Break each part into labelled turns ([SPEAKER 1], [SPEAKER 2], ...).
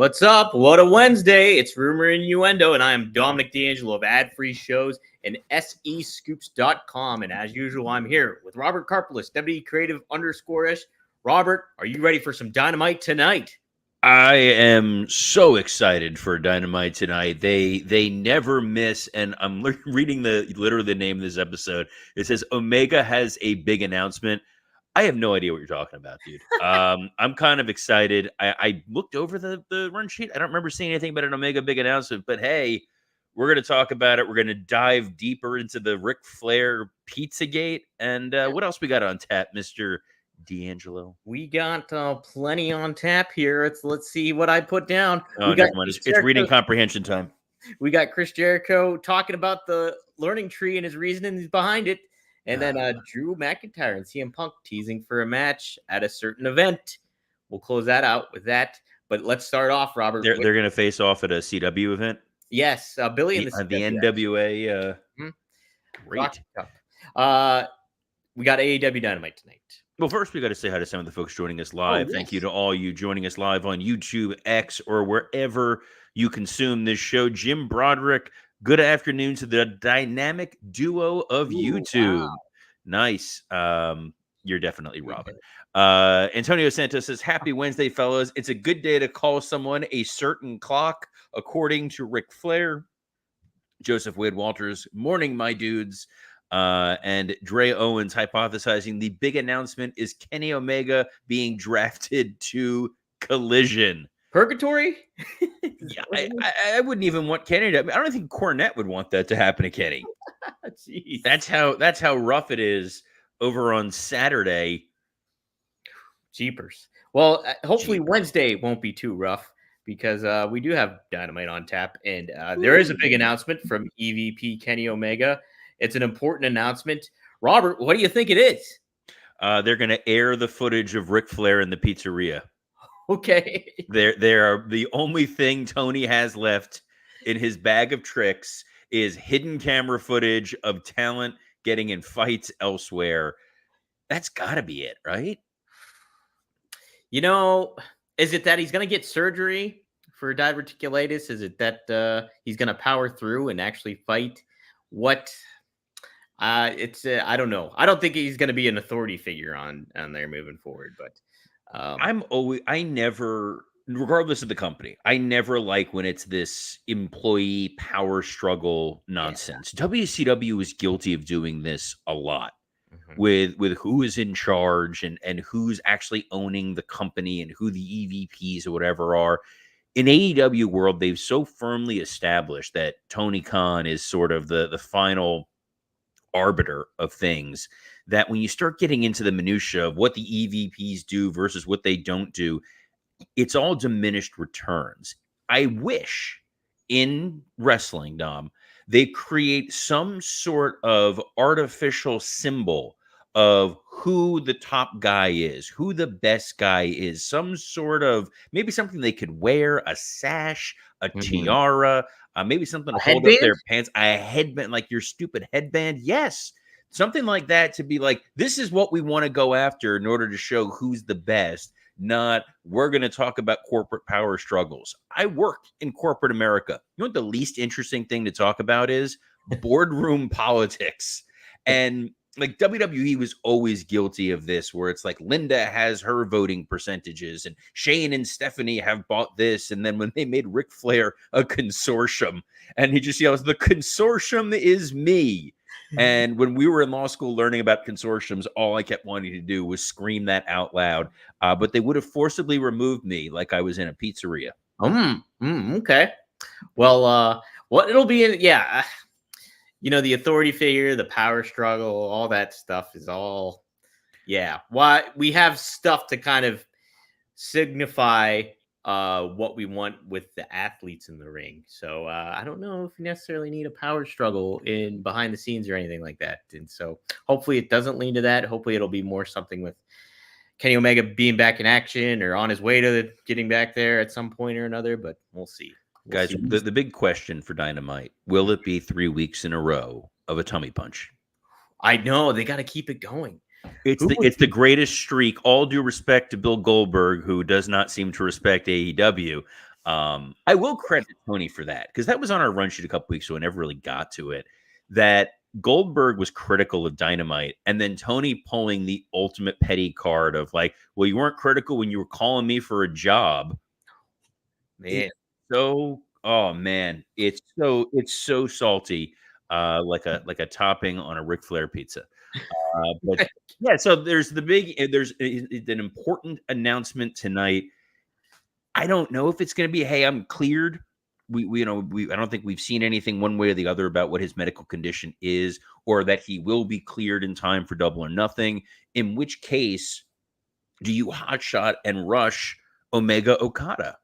[SPEAKER 1] What's up? What a Wednesday. It's Rumor Innuendo, and I am Dominic D'Angelo of Ad-Free Shows and SEScoops.com. And as usual, I'm here with Robert Karpelis, Deputy Creative _ish. Robert, are you ready for some Dynamite tonight?
[SPEAKER 2] I am so excited for Dynamite tonight. They never miss, and I'm reading literally the name of this episode. It says Omega has a big announcement. I have no idea what you're talking about, dude. I'm kind of excited. I looked over the run sheet. I don't remember seeing anything about an Omega big announcement, but hey, we're going to talk about it. We're going to dive deeper into the Ric Flair Pizzagate. And what else we got on tap, Mr. D'Angelo?
[SPEAKER 1] We got plenty on tap here. Let's see what I put down.
[SPEAKER 2] Oh, never mind. It's reading comprehension time.
[SPEAKER 1] We got Chris Jericho talking about the learning tree and his reasonings behind it. And then Drew McIntyre and CM Punk teasing for a match at a certain event. We'll close that out with that. But let's start off, Robert.
[SPEAKER 2] They're going to face off at a CW event?
[SPEAKER 1] Yes, Billy and
[SPEAKER 2] the NWA.
[SPEAKER 1] Great. We got AEW Dynamite tonight.
[SPEAKER 2] Well, first, we got to say hi to some of the folks joining us live. Oh, yes. Thank you to all you joining us live on YouTube, X, or wherever you consume this show. Jim Broderick, good afternoon to the dynamic duo of YouTube. Wow. Nice. You're definitely Robin. Antonio Santos says, happy Wednesday, fellas. It's a good day to call someone a certain clock, according to Ric Flair. Joseph Wade Walters, morning, my dudes. And Dre Owens hypothesizing the big announcement is Kenny Omega being drafted to Collision.
[SPEAKER 1] Purgatory?
[SPEAKER 2] Yeah, I wouldn't even want Kenny to. I don't think Cornette would want that to happen to Kenny.
[SPEAKER 1] Jeez.
[SPEAKER 2] That's how rough it is over on Saturday.
[SPEAKER 1] Jeepers. Well, hopefully Wednesday won't be too rough because we do have Dynamite on tap, and there is a big announcement from EVP Kenny Omega. It's an important announcement. Robert, what do you think it is?
[SPEAKER 2] They're going to air the footage of Ric Flair in the pizzeria.
[SPEAKER 1] Okay.
[SPEAKER 2] They're the only thing Tony has left in his bag of tricks is hidden camera footage of talent getting in fights elsewhere. That's got to be it, right?
[SPEAKER 1] You know, is it that he's going to get surgery for diverticulitis? Is it that he's going to power through and actually fight? What? I don't know. I don't think he's going to be an authority figure on there moving forward, but
[SPEAKER 2] I never, regardless of the company, I never like when it's this employee power struggle nonsense. Yeah. WCW is guilty of doing this a lot with who is in charge and who's actually owning the company and who the EVPs or whatever are. In AEW world, they've so firmly established that Tony Khan is sort of the final arbiter of things that when you start getting into the minutia of what the EVPs do versus what they don't do, it's all diminished returns. I wish in wrestling, Dom, they create some sort of artificial symbol of who the top guy is, who the best guy is, some sort of, maybe something they could wear, a sash, a tiara, maybe something to hold up their pants, a headband, like your stupid headband. Yes, something like that to be like, this is what we want to go after in order to show who's the best, not we're going to talk about corporate power struggles. I work in corporate America. You know what the least interesting thing to talk about is? Boardroom politics. And like WWE was always guilty of this, where it's like Linda has her voting percentages and Shane and Stephanie have bought this. And then when they made Ric Flair a consortium and he just yells, the consortium is me. And when we were in law school learning about consortiums, all I kept wanting to do was scream that out loud. But they would have forcibly removed me like I was in a pizzeria.
[SPEAKER 1] Okay. Well, what it'll be, yeah. You know, the authority figure, the power struggle, all that stuff is all, yeah. Why we have stuff to kind of signify what we want with the athletes in the ring. So I don't know if you necessarily need a power struggle in behind the scenes or anything like that. And so hopefully it doesn't lean to that. Hopefully it'll be more something with Kenny Omega being back in action or on his way to getting back there at some point or another. But we'll see.
[SPEAKER 2] Guys, the big question for Dynamite, will it be 3 weeks in a row of a tummy punch?
[SPEAKER 1] I know. They got to keep it going.
[SPEAKER 2] It's the greatest streak. All due respect to Bill Goldberg, who does not seem to respect AEW. I will credit Tony for that because that was on our run sheet a couple weeks ago. I never really got to it. That Goldberg was critical of Dynamite, and then Tony pulling the ultimate petty card of like, well, you weren't critical when you were calling me for a job.
[SPEAKER 1] Man.
[SPEAKER 2] Oh man, it's so salty, like a topping on a Ric Flair pizza. But yeah, so there's an important announcement tonight. I don't know if it's going to be, hey, I'm cleared. I don't think we've seen anything one way or the other about what his medical condition is, or that he will be cleared in time for Double or Nothing. In which case, do you hotshot and rush Omega Okada?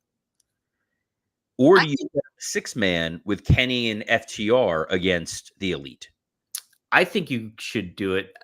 [SPEAKER 2] Or do you get a 6-man with Kenny and FTR against the Elite?
[SPEAKER 1] I think you should do it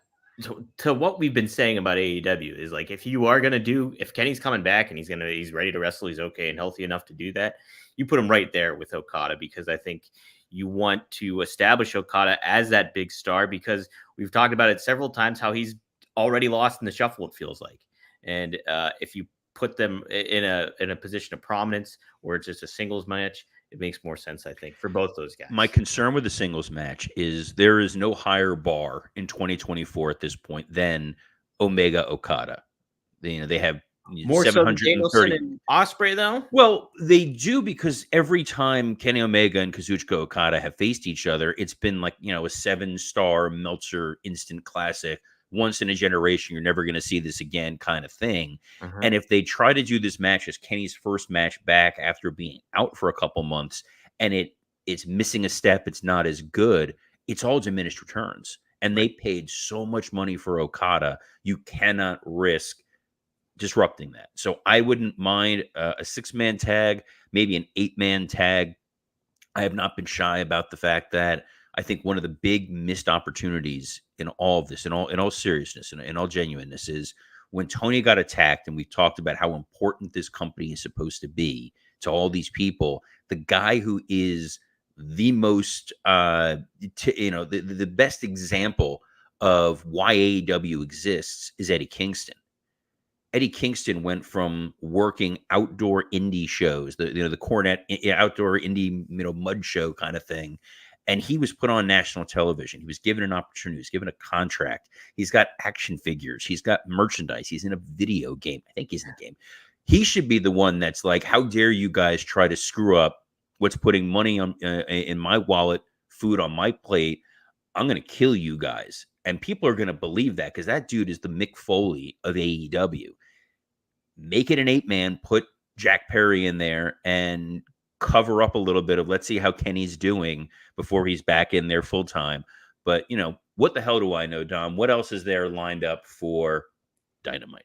[SPEAKER 1] to what we've been saying about AEW is like, if you are going to if Kenny's coming back and he's ready to wrestle, he's okay and healthy enough to do that, you put him right there with Okada, because I think you want to establish Okada as that big star, because we've talked about it several times, how he's already lost in the shuffle, it feels like. And if you put them in a position of prominence where it's just a singles match, it makes more sense, I think, for both those guys.
[SPEAKER 2] My concern with the singles match is there is no higher bar in 2024 at this point than Omega Okada. They have
[SPEAKER 1] more 730 so and Ospreay, though.
[SPEAKER 2] Well, they do, because every time Kenny Omega and Kazuchika Okada have faced each other, it's been like, a 7-star Meltzer instant classic. Once in a generation, you're never going to see this again kind of thing. And if they try to do this match as Kenny's first match back after being out for a couple months, and it's missing a step, it's not as good, it's all diminished returns. And they paid so much money for Okada, you cannot risk disrupting that. So I wouldn't mind a 6-man tag, maybe an 8-man tag. I have not been shy about the fact that I think one of the big missed opportunities in all of this, in all seriousness and in all genuineness, is when Tony got attacked, and we've talked about how important this company is supposed to be to all these people. The guy who is the most, the best example of why AEW exists is Eddie Kingston. Eddie Kingston went from working outdoor indie shows, the Cornette outdoor indie mud show kind of thing, and he was put on national television. He was given an opportunity. He was given a contract. He's got action figures. He's got merchandise. He's in a video game. I think he's in the game. He should be the one that's like, how dare you guys try to screw up what's putting money on in my wallet, food on my plate. I'm going to kill you guys. And people are going to believe that, because that dude is the Mick Foley of AEW. Make it an 8-man, put Jack Perry in there, and cover up a little bit of, let's see how Kenny's doing before he's back in there full time. But, what the hell do I know, Dom? What else is there lined up for Dynamite?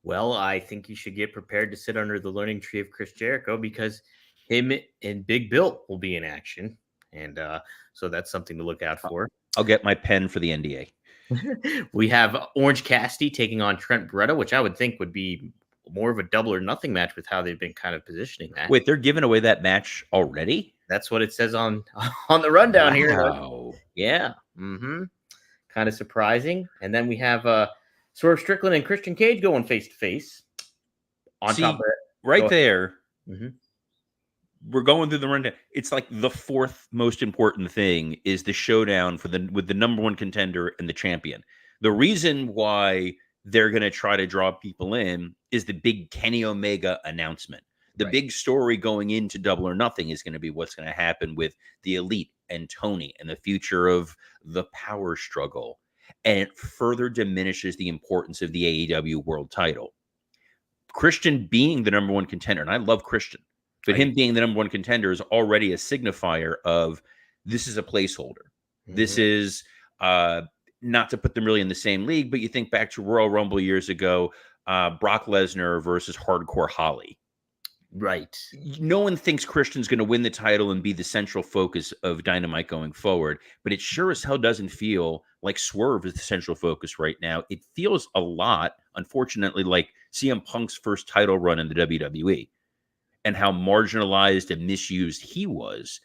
[SPEAKER 1] Well, I think you should get prepared to sit under the learning tree of Chris Jericho, because him and Big Bill will be in action. And so that's something to look out for.
[SPEAKER 2] I'll get my pen for the NDA.
[SPEAKER 1] We have Orange Cassidy taking on Trent Beretta, which I would think would be more of a Double or Nothing match with how they've been kind of positioning that.
[SPEAKER 2] Wait, they're giving away that match already?
[SPEAKER 1] That's what it says on the rundown here.
[SPEAKER 2] Wow.
[SPEAKER 1] Yeah. Kind of surprising. And then we have Swerve Strickland and Christian Cage going face to face. On top of it,
[SPEAKER 2] right there, we're going through the rundown. It's like the fourth most important thing is the showdown with the number one contender and the champion. The reason why they're going to try to draw people in is the big Kenny Omega announcement. The big story going into Double or Nothing is going to be what's going to happen with the Elite and Tony and the future of the power struggle. And it further diminishes the importance of the AEW world title. Christian being the number one contender, and I love Christian, but him being the number one contender is already a signifier of this is a placeholder. This is not to put them really in the same league, but you think back to Royal Rumble years ago, Brock Lesnar versus Hardcore Holly.
[SPEAKER 1] Right.
[SPEAKER 2] No one thinks Christian's going to win the title and be the central focus of Dynamite going forward, but it sure as hell doesn't feel like Swerve is the central focus right now. It feels a lot, unfortunately, like CM Punk's first title run in the WWE and how marginalized and misused he was.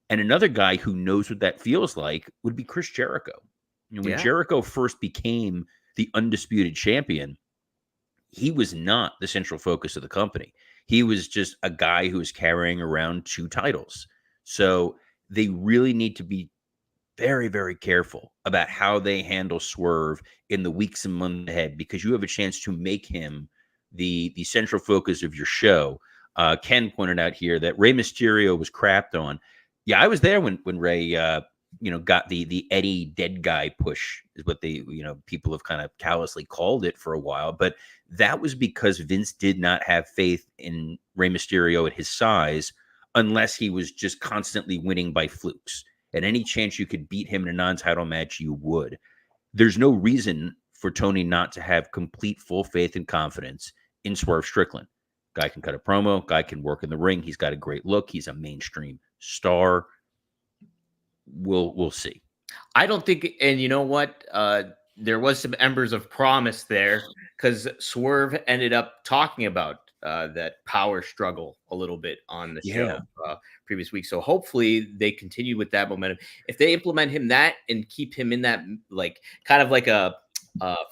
[SPEAKER 2] And another guy who knows what that feels like would be Chris Jericho. When Jericho first became the undisputed champion, he was not the central focus of the company. He was just a guy who was carrying around 2 titles. So they really need to be very, very careful about how they handle Swerve in the weeks and months ahead, because you have a chance to make him the central focus of your show. Ken pointed out here that Rey Mysterio was crapped on. Yeah, I was there when Rey got the Eddie dead guy push, is what they, people have kind of callously called it for a while, but that was because Vince did not have faith in Rey Mysterio at his size, unless he was just constantly winning by flukes. At any chance you could beat him in a non-title match, you would. There's no reason for Tony not to have complete full faith and confidence in Swerve Strickland. Guy can cut a promo, guy can work in the ring, he's got a great look, he's a mainstream star. We'll see.
[SPEAKER 1] I don't think, and you know what? There was some embers of promise there, because Swerve ended up talking about that power struggle a little bit on the show previous week. So hopefully they continue with that momentum. If they implement him that and keep him in that, like, kind of like a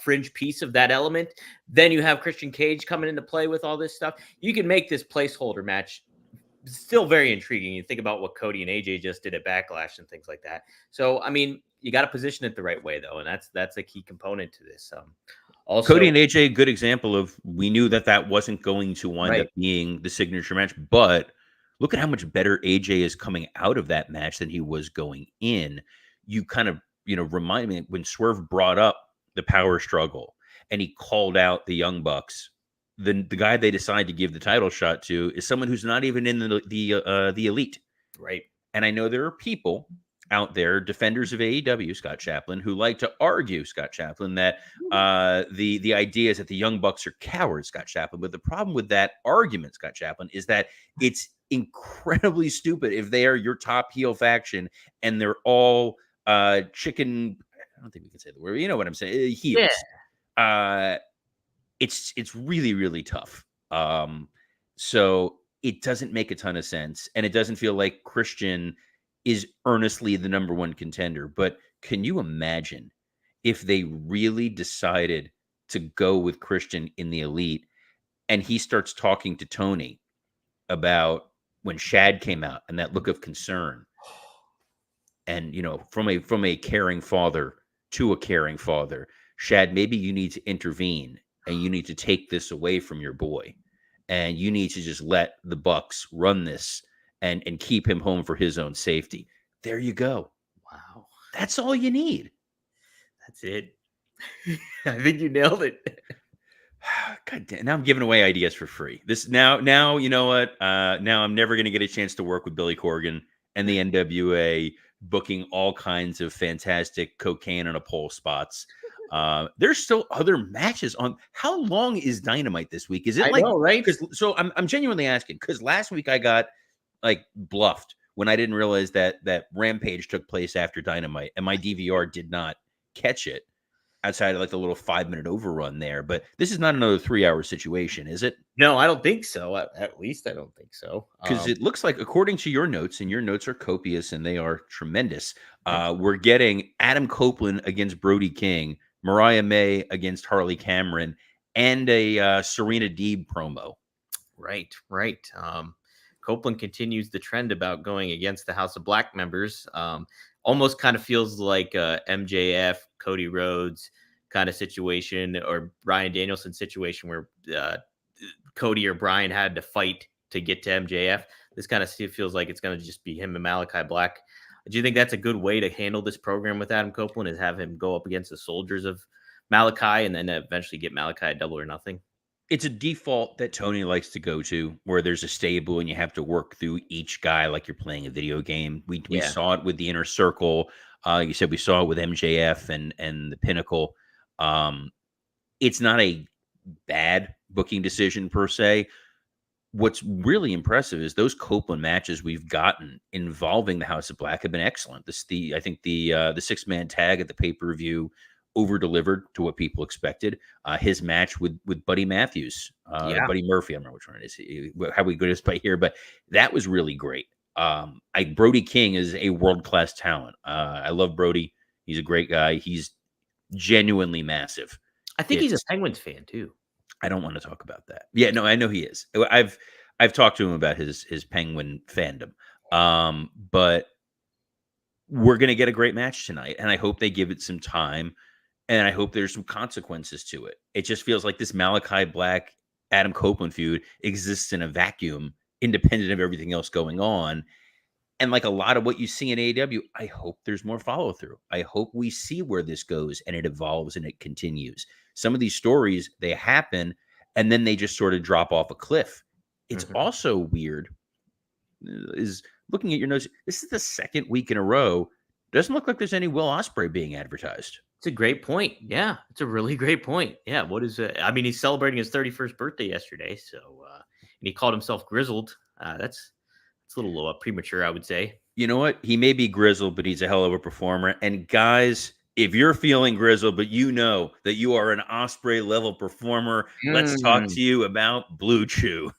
[SPEAKER 1] fringe piece of that element, then you have Christian Cage coming into play with all this stuff. You can make this placeholder match still very intriguing. You think about what Cody and AJ just did at Backlash and things like that. So, I mean, you got to position it the right way, though, and that's a key component to this. Also,
[SPEAKER 2] Cody and AJ, a good example of, we knew that wasn't going to wind up being the signature match, but look at how much better AJ is coming out of that match than he was going in. You kind of, remind me when Swerve brought up the power struggle and he called out the Young Bucks. The guy they decide to give the title shot to is someone who's not even in the elite,
[SPEAKER 1] right?
[SPEAKER 2] And I know there are people out there, defenders of AEW, Scott Chaplin, who like to argue, Scott Chaplin, that the idea is that the Young Bucks are cowards, Scott Chaplin. But the problem with that argument, Scott Chaplin, is that it's incredibly stupid if they are your top heel faction and they're all chicken. I don't think we can say the word. You know what I'm saying? Heels. Yeah. It's really, really tough. So it doesn't make a ton of sense, and it doesn't feel like Christian is earnestly the number one contender. But can you imagine if they really decided to go with Christian in the elite, and he starts talking to Tony about when Shad came out and that look of concern, and from a caring father to a caring father, Shad, maybe you need to intervene and you need to take this away from your boy, and you need to just let the Bucks run this and keep him home for his own safety. There you go.
[SPEAKER 1] Wow.
[SPEAKER 2] That's all you need.
[SPEAKER 1] That's it. I think you nailed it.
[SPEAKER 2] God damn, now I'm giving away ideas for free. Now, you know what? Now I'm never going to get a chance to work with Billy Corgan and the NWA booking all kinds of fantastic cocaine on a pole spots. There's still other matches on. How long is Dynamite this week? Is it
[SPEAKER 1] I know, right?
[SPEAKER 2] So I'm genuinely asking, because last week I got like bluffed when I didn't realize that Rampage took place after Dynamite, and my DVR did not catch it outside of like the little 5-minute overrun there. But this is not another 3-hour situation, is it?
[SPEAKER 1] No, I don't think so. At least I don't think so.
[SPEAKER 2] Because it looks like, according to your notes, and your notes are copious and they are tremendous, we're getting Adam Copeland against Brody King, Mariah May against Harley Cameron, and a Serena Deeb promo.
[SPEAKER 1] Right. Copeland continues the trend about going against the House of Black members. Almost kind of feels like MJF, Cody Rhodes kind of situation, or Bryan Danielson situation, where Cody or Bryan had to fight to get to MJF. This kind of feels like it's going to just be him and Malachi Black. Do you think that's a good way to handle this program with Adam Copeland, is have him go up against the soldiers of Malachi and then eventually get Malachi at Double or Nothing?
[SPEAKER 2] It's a default that Tony likes to go to, where there's a stable and you have to work through each guy like you're playing a video game. We saw it with the Inner Circle. You said we saw it with MJF and the Pinnacle. It's not a bad booking decision per se. What's really impressive is those Copeland matches we've gotten involving the House of Black have been excellent. I think the 6-man tag at the pay-per-view over-delivered to what people expected. His match with Buddy Matthews, Buddy Murphy, I don't remember which one it is, how we go this by here, but that was really great. Brody King is a world-class talent. I love Brody. He's a great guy. He's genuinely massive.
[SPEAKER 1] I think he's a Penguins fan too.
[SPEAKER 2] I don't want to talk about that. Yeah, no, I know he is. I've talked to him about his Penguin fandom. But we're going to get a great match tonight, and I hope they give it some time, and I hope there's some consequences to it. It just feels like this Malachi Black Adam Copeland feud exists in a vacuum, independent of everything else going on. And like a lot of what you see in AEW, I hope there's more follow through. I hope we see where this goes and it evolves and it continues. Some of these stories, they happen and then they just sort of drop off a cliff. It's also weird is looking at your notes. This is the second week in a row. Doesn't look like there's any Will Ospreay being advertised.
[SPEAKER 1] It's a great point. Yeah, it's a really great point. Yeah, what is it? I mean, he's celebrating his 31st birthday yesterday, so and he called himself grizzled. That's a little premature, I would say.
[SPEAKER 2] You know what? He may be grizzled, but he's a hell of a performer. And guys, if you're feeling grizzled, but you know that you are an Ospreay level performer, let's talk to you about Blue Chew.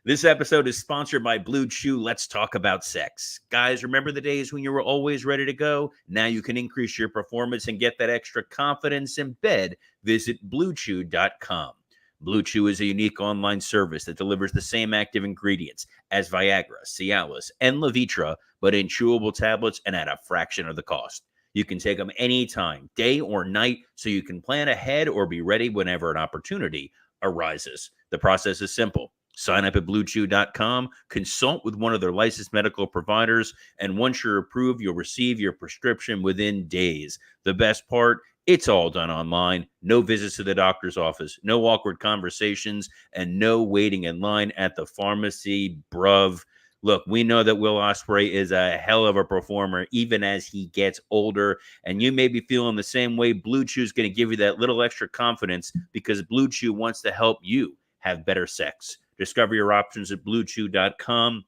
[SPEAKER 2] This episode is sponsored by Blue Chew. Let's talk about sex. Guys, remember the days when you were always ready to go? Now you can increase your performance and get that extra confidence in bed. Visit BlueChew.com. Blue Chew is a unique online service that delivers the same active ingredients as Viagra, Cialis, and Levitra, but in chewable tablets and at a fraction of the cost. You can take them anytime, day or night, so you can plan ahead or be ready whenever an opportunity arises. The process is simple. Sign up at BlueChew.com, consult with one of their licensed medical providers, and once you're approved, you'll receive your prescription within days. The best part, it's all done online. No visits to the doctor's office, no awkward conversations, and no waiting in line at the pharmacy, bruv. Look, we know that Will Ospreay is a hell of a performer, even as he gets older, and you may be feeling the same way. Blue Chew is going to give you that little extra confidence because Blue Chew wants to help you have better sex. Discover your options at BlueChew.com.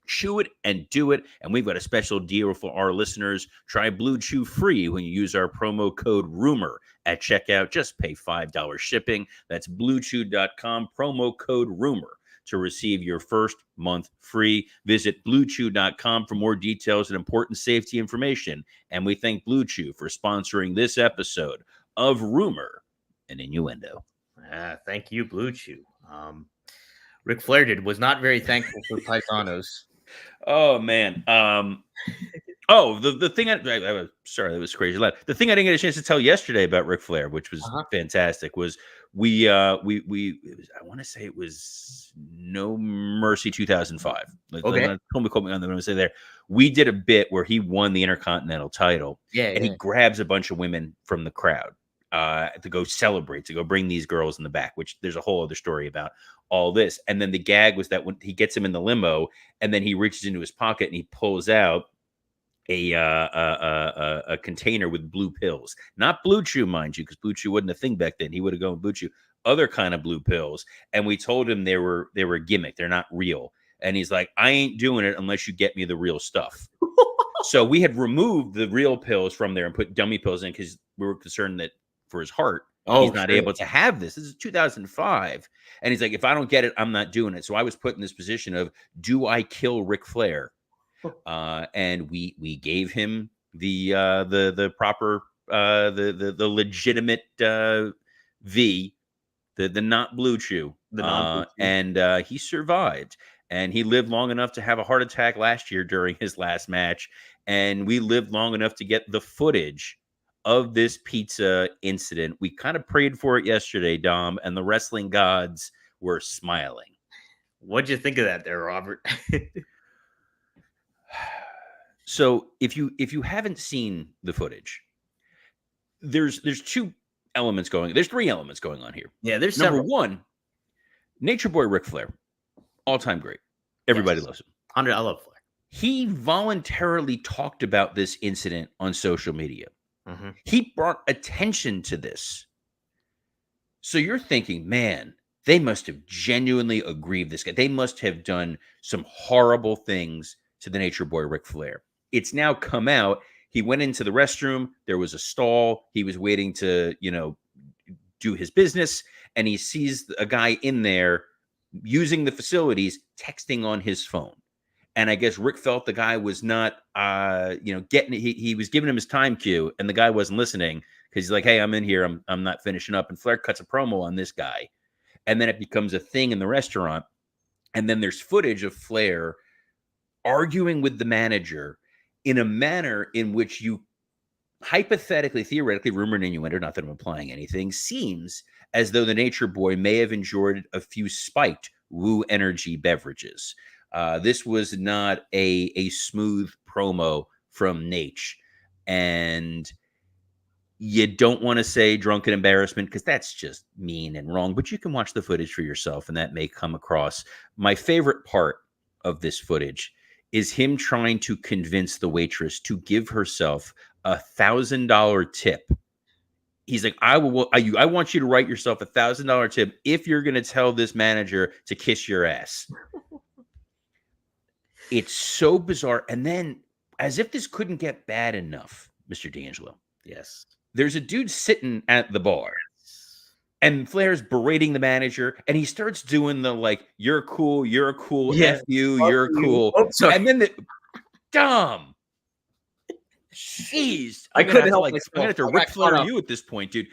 [SPEAKER 2] Chew it and do it. And we've got a special deal for our listeners. Try Blue Chew free when you use our promo code RUMOR at checkout. Just pay $5 shipping. That's BlueChew.com, promo code RUMOR to receive your first month free. Visit BlueChew.com for more details and important safety information. And we thank Blue Chew for sponsoring this episode of Rumor and Innuendo.
[SPEAKER 1] Thank you, Blue Chew. Ric Flair was not very thankful for Piesanos.
[SPEAKER 2] Oh man. The thing I was sorry, that was crazy loud. The thing I didn't get a chance to tell yesterday about Ric Flair, which was fantastic, was we it was, I want to say it was No Mercy 2005.
[SPEAKER 1] Okay.
[SPEAKER 2] Quote me on the I'm say there. We did a bit where he won the Intercontinental title. And he grabs a bunch of women from the crowd to go celebrate, to go bring these girls in the back, which there's a whole other story about all this. And then the gag was that when he gets him in the limo and then he reaches into his pocket and he pulls out a container with blue pills, not Blue Chew, mind you, because Blue Chew wasn't a thing back then. He would have gone with Blue Chew, other kind of blue pills. And we told him they were a gimmick. They're not real. And he's like, I ain't doing it unless you get me the real stuff. So we had removed the real pills from there and put dummy pills in because we were concerned that for his heart, he's not able to have this. This is 2005. And he's like, if I don't get it, I'm not doing it. So I was put in this position of, do I kill Ric Flair? And we gave him the proper the legitimate V, the not Blue Chew, and he survived. And he lived long enough to have a heart attack last year during his last match. And we lived long enough to get the footage of this pizza incident. We kind of prayed for it yesterday, Dom, and the wrestling gods were smiling.
[SPEAKER 1] What'd you think of that there, Robert?
[SPEAKER 2] So if you haven't seen the footage, there's two elements going. There's three elements going on here.
[SPEAKER 1] Yeah, there's
[SPEAKER 2] number
[SPEAKER 1] several.
[SPEAKER 2] one, Nature Boy Ric Flair, all-time great. Everybody loves him.
[SPEAKER 1] I love Flair.
[SPEAKER 2] He voluntarily talked about this incident on social media.
[SPEAKER 1] Mm-hmm.
[SPEAKER 2] He brought attention to this. So you're thinking, man, they must have genuinely aggrieved this guy. They must have done some horrible things to the Nature Boy Ric Flair. It's now come out. He went into the restroom. There was a stall. He was waiting to, do his business. And he sees a guy in there using the facilities, texting on his phone. And I guess Rick felt the guy was not, getting it. He was giving him his time cue, and the guy wasn't listening because he's like, hey, I'm in here. I'm not finishing up. And Flair cuts a promo on this guy. And then it becomes a thing in the restaurant. And then there's footage of Flair arguing with the manager in a manner in which you hypothetically, theoretically, rumor and innuendo, not that I'm implying anything, seems as though the Nature Boy may have enjoyed a few spiked Woo Energy beverages. This was not a smooth promo from Nate. And you don't want to say drunken embarrassment because that's just mean and wrong, but you can watch the footage for yourself and that may come across. My favorite part of this footage is him trying to convince the waitress to give herself $1,000 tip. He's like, I want you to write yourself $1,000 tip if you're going to tell this manager to kiss your ass. It's so bizarre. And then, as if this couldn't get bad enough, Mr. D'Angelo.
[SPEAKER 1] Yes.
[SPEAKER 2] There's a dude sitting at the bar, and Flair's berating the manager, and he starts doing the like, "You're a cool, F you, you're cool."
[SPEAKER 1] Oh, sorry.
[SPEAKER 2] And then the Dom. Jeez,
[SPEAKER 1] I couldn't help
[SPEAKER 2] I'm gonna have to Ric Flair you at this point, dude.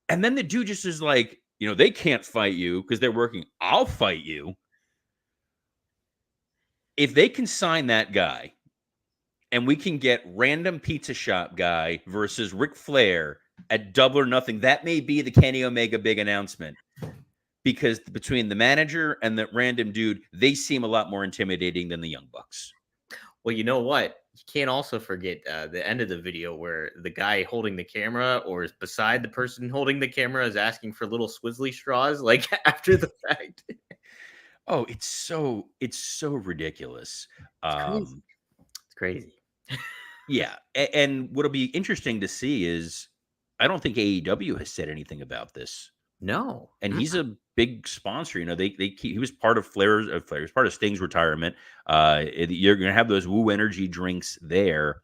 [SPEAKER 2] And then the dude just is like, they can't fight you because they're working. I'll fight you. If they can sign that guy, and we can get random pizza shop guy versus Ric Flair at Double or Nothing, that may be the Kenny Omega big announcement. Because between the manager and the random dude, they seem a lot more intimidating than the Young Bucks.
[SPEAKER 1] Well, you know what? You can't also forget the end of the video where the guy holding the camera or is beside the person holding the camera is asking for little swizzly straws, like after the fact.
[SPEAKER 2] Oh, it's so ridiculous.
[SPEAKER 1] It's crazy.
[SPEAKER 2] Yeah. And what'll be interesting to see is I don't think AEW has said anything about this.
[SPEAKER 1] No.
[SPEAKER 2] And he's a big sponsor. He was part of Flair's part of Sting's retirement. You're going to have those Woo Energy drinks there.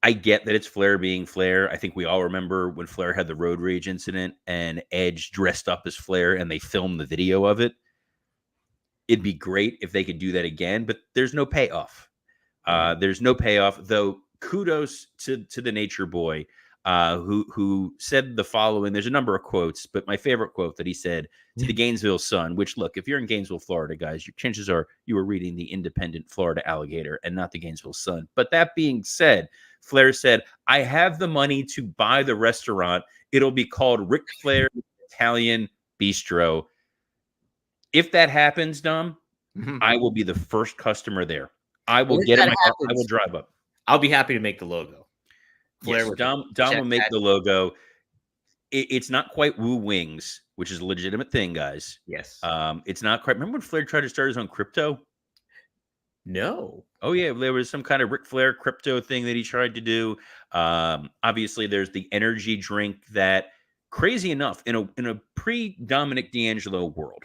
[SPEAKER 2] I get that it's Flair being Flair. I think we all remember when Flair had the road rage incident and Edge dressed up as Flair and they filmed the video of it. It'd be great if they could do that again, but there's no payoff. There's no payoff, though. Kudos to the Nature Boy, who said the following. There's a number of quotes, but my favorite quote that he said to the Gainesville Sun, which, look, if you're in Gainesville, Florida, guys, your chances are you were reading the Independent Florida Alligator and not the Gainesville Sun. But that being said, Flair said, "I have the money to buy the restaurant. It'll be called Ric Flair Italian Bistro. If that happens, Dom, I will be the first customer there. I will get in my car. I will drive up.
[SPEAKER 1] I'll be happy to make the logo."
[SPEAKER 2] Yes, Dom will make the logo. It's not quite Woo Wings, which is a legitimate thing, guys.
[SPEAKER 1] Yes.
[SPEAKER 2] It's not quite. Remember when Flair tried to start his own crypto?
[SPEAKER 1] No.
[SPEAKER 2] Oh, yeah. There was some kind of Ric Flair crypto thing that he tried to do. Obviously, there's the energy drink that, crazy enough, in a pre-Dominic D'Angelo world,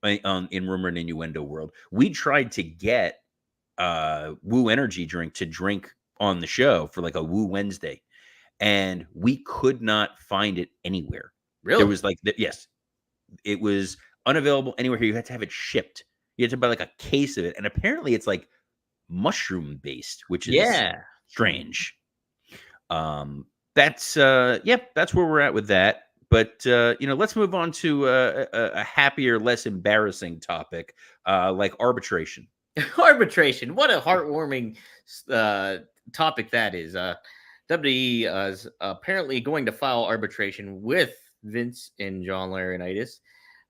[SPEAKER 2] in rumor and innuendo world, we tried to get Woo Energy drink to drink on the show for like a Woo Wednesday, and we could not find it anywhere.
[SPEAKER 1] Really?
[SPEAKER 2] There was yes, it was unavailable anywhere here. You had to have it shipped. You had to buy like a case of it, and apparently it's like mushroom based, which is strange. That's that's where we're at with that. But let's move on to a happier, less embarrassing topic, like arbitration.
[SPEAKER 1] Arbitration. What a heartwarming topic that is. WWE is apparently going to file arbitration with Vince and John Laurinaitis.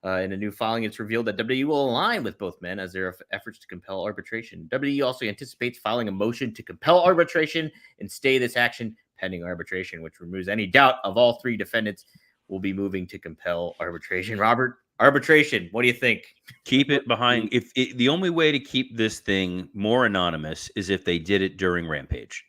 [SPEAKER 1] In a new filing, it's revealed that WWE will align with both men as their efforts to compel arbitration. WWE also anticipates filing a motion to compel arbitration and stay this action pending arbitration, which removes any doubt of all three defendants will be moving to compel arbitration. Robert, arbitration, what do you think?
[SPEAKER 2] Keep it behind. The only way to keep this thing more anonymous is if they did it during Rampage.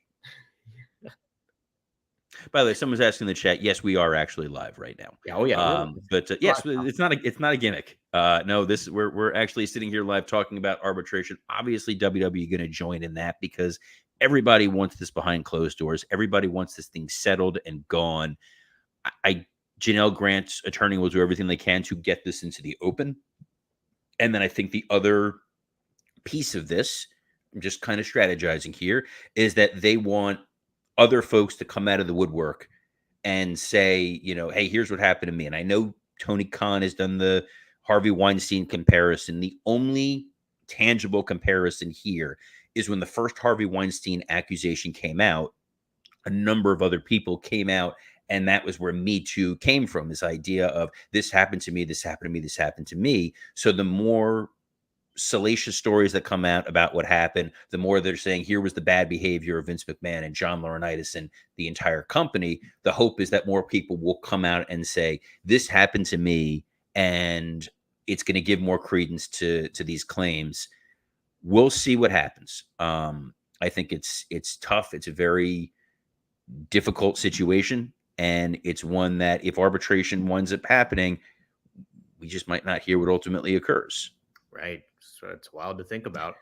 [SPEAKER 2] By the way, someone's asking in the chat. Yes, we are actually live right now.
[SPEAKER 1] Yeah, oh yeah.
[SPEAKER 2] But yes, it's not a gimmick. No, we're actually sitting here live talking about arbitration. Obviously, WWE going to join in that because everybody wants this behind closed doors. Everybody wants this thing settled and gone. Janelle Grant's attorney will do everything they can to get this into the open. And then I think the other piece of this, I'm just kind of strategizing here, is that they want other folks to come out of the woodwork and say, hey, here's what happened to me. And I know Tony Khan has done the Harvey Weinstein comparison. The only tangible comparison here is when the first Harvey Weinstein accusation came out, a number of other people came out, and that was where Me Too came from, this idea of this happened to me, this happened to me, this happened to me. So the more salacious stories that come out about what happened, the more they're saying here was the bad behavior of Vince McMahon and John Laurinaitis and the entire company. The hope is that more people will come out and say this happened to me, and it's going to give more credence to these claims. We'll see what happens. I think it's tough. It's a very difficult situation, and it's one that if arbitration winds up happening, we just might not hear what ultimately occurs.
[SPEAKER 1] Right. So it's wild to think about,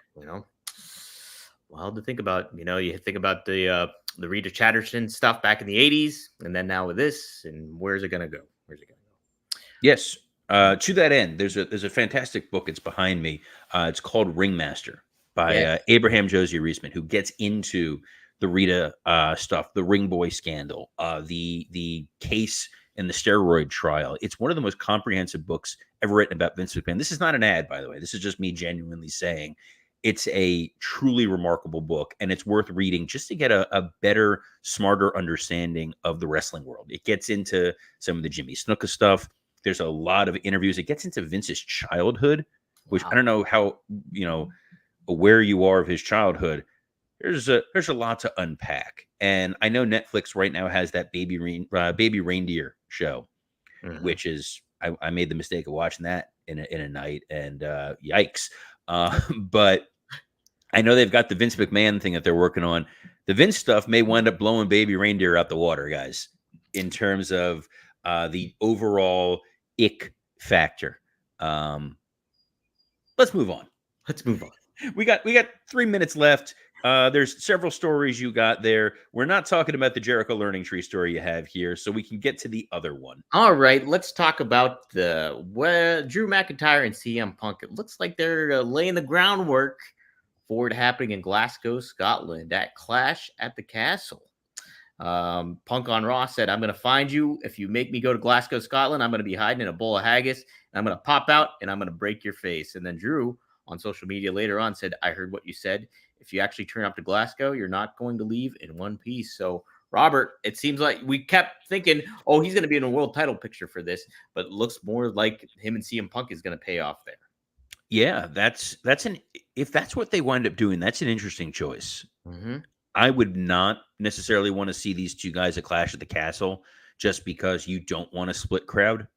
[SPEAKER 1] wild to think about. You think about the Rita Chatterton stuff back in the 80s, and then now with this, and where's it gonna go?
[SPEAKER 2] Yes. To that end, there's a fantastic book. It's behind me. It's called Ringmaster by Abraham Josie Reisman, who gets into the Rita stuff, the Ring Boy scandal, the case and the steroid trial. It's one of the most comprehensive books ever written about Vince McMahon. This is not an ad, by the way. This is just me genuinely saying it's a truly remarkable book, and it's worth reading just to get a better, smarter understanding of the wrestling world. It gets into some of the Jimmy Snuka stuff. There's a lot of interviews. It gets into Vince's childhood, which I don't know how, aware you are of his childhood. There's a lot to unpack. And I know Netflix right now has that Baby Reindeer show, which is, I made the mistake of watching that in a night, and yikes. But I know they've got the Vince McMahon thing that they're working on. The Vince stuff may wind up blowing Baby Reindeer out the water, guys, in terms of the overall ick factor. Let's move on. We got 3 minutes left. There's several stories you got there. We're not talking about the Jericho Learning Tree story you have here, so we can get to the other one.
[SPEAKER 1] All right, let's talk about the Drew McIntyre and CM Punk. It looks like they're laying the groundwork for it happening in Glasgow, Scotland at Clash at the Castle. Punk on Raw said, "I'm going to find you. If you make me go to Glasgow, Scotland, I'm going to be hiding in a bowl of haggis, and I'm going to pop out, and I'm going to break your face." And then Drew on social media later on said, "I heard what you said. If you actually turn up to Glasgow, you're not going to leave in one piece." So, Robert, it seems like we kept thinking, oh, he's going to be in a world title picture for this, but it looks more like him and CM Punk is going to pay off there.
[SPEAKER 2] Yeah, if that's what they wind up doing, that's an interesting choice. I would not necessarily want to see these two guys at Clash at the Castle just because you don't want a split crowd.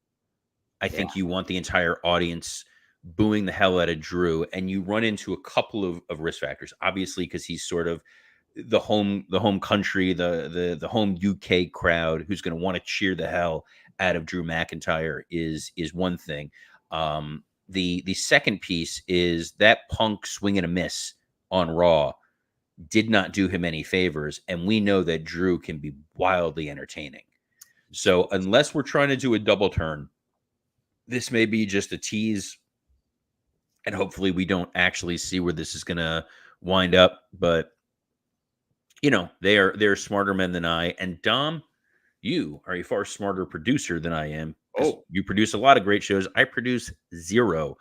[SPEAKER 2] I think you want the entire audience booing the hell out of Drew, and you run into a couple of risk factors. Obviously, because he's sort of the home country, the home UK crowd who's going to want to cheer the hell out of Drew McIntyre is one thing. The second piece is that Punk swing and a miss on Raw did not do him any favors, and we know that Drew can be wildly entertaining. So unless we're trying to do a double turn, this may be just a tease, and hopefully we don't actually see where this is going to wind up. But they're smarter men than I. And Dom, you are a far smarter producer than I am. Oh, you produce a lot of great shows. I produce zero.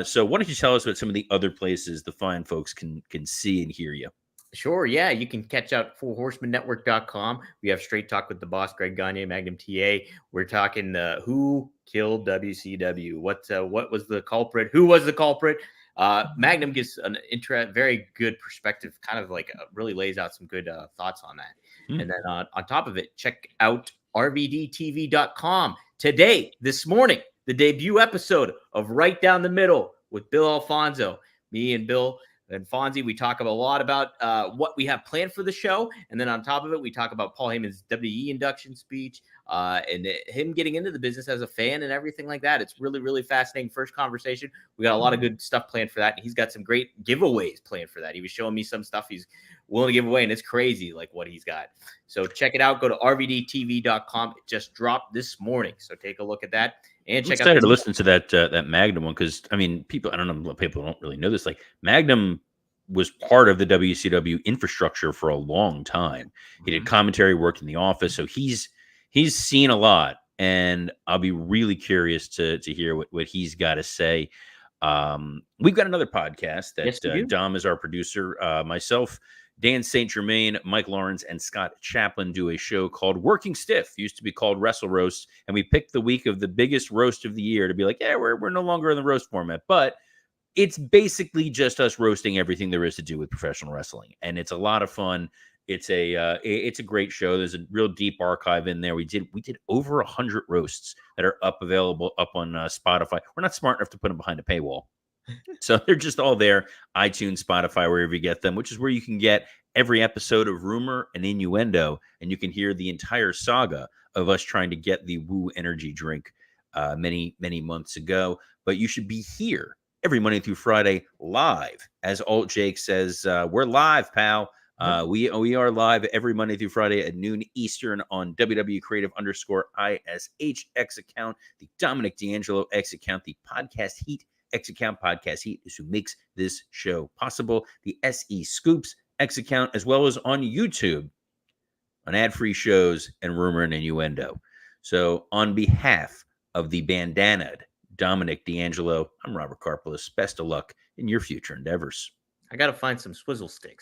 [SPEAKER 2] So why don't you tell us about some of the other places the fine folks can see and hear you?
[SPEAKER 1] Sure, yeah. You can catch out 4horsemannetwork.com. We have Straight Talk with the boss, Greg Gagne, Magnum TA. We're talking who killed WCW. What was the culprit? Who was the culprit? Magnum gives an very good perspective, kind of like really lays out some good thoughts on that. And then on top of it, check out rvdtv.com. Today, this morning, the debut episode of Right Down the Middle with Bill Alfonso. Me and Bill and Fonzie, we talk a lot about what we have planned for the show. And then on top of it, we talk about Paul Heyman's WWE induction speech and him getting into the business as a fan and everything like that. It's really, really fascinating first conversation. We got a lot of good stuff planned for that. And he's got some great giveaways planned for that. He was showing me some stuff he's willing to give away, and it's crazy like what he's got. So check it out. Go to rvdtv.com. It just dropped this morning. So take a look at that. And check out.
[SPEAKER 2] I'm excited to listen to that Magnum one because I mean, people don't really know this. Like Magnum was part of the WCW infrastructure for a long time. He did commentary work in the office, so he's seen a lot. and I'll be really curious to hear what he's got to say. We've got another podcast that
[SPEAKER 1] Yes, we do.
[SPEAKER 2] Dom is our producer. Myself, Dan St. Germain, Mike Lawrence, and Scott Chaplin do a show called Working Stiff. Used to be called Wrestle Roast, and we picked the week of the biggest roast of the year to be like, yeah, we're no longer in the roast format, but it's basically just us roasting everything there is to do with professional wrestling, and it's a lot of fun. It's a great show. There's a real deep archive in there. We did over 100 roasts that are available up on Spotify. We're not smart enough to put them behind a paywall, so they're just all there. iTunes, Spotify, wherever you get them, which is where you can get every episode of Rumor and Innuendo, and you can hear the entire saga of us trying to get the Woo Energy drink many months ago. But you should be here every Monday through Friday live. As Alt Jake says, we're live, pal. We are live every Monday through Friday at noon Eastern on WW Creative _ISH X account, the Dominic D'Angelo X account, the Podcast Heat X account. Podcast Heat is who makes this show possible. The SE Scoops X account, as well as on YouTube on ad-free shows and Rumor and Innuendo. So on behalf of the bandanaed Dominic D'Angelo, I'm Robert Karpelis. Best of luck in your future endeavors.
[SPEAKER 1] I got to find some swizzle sticks.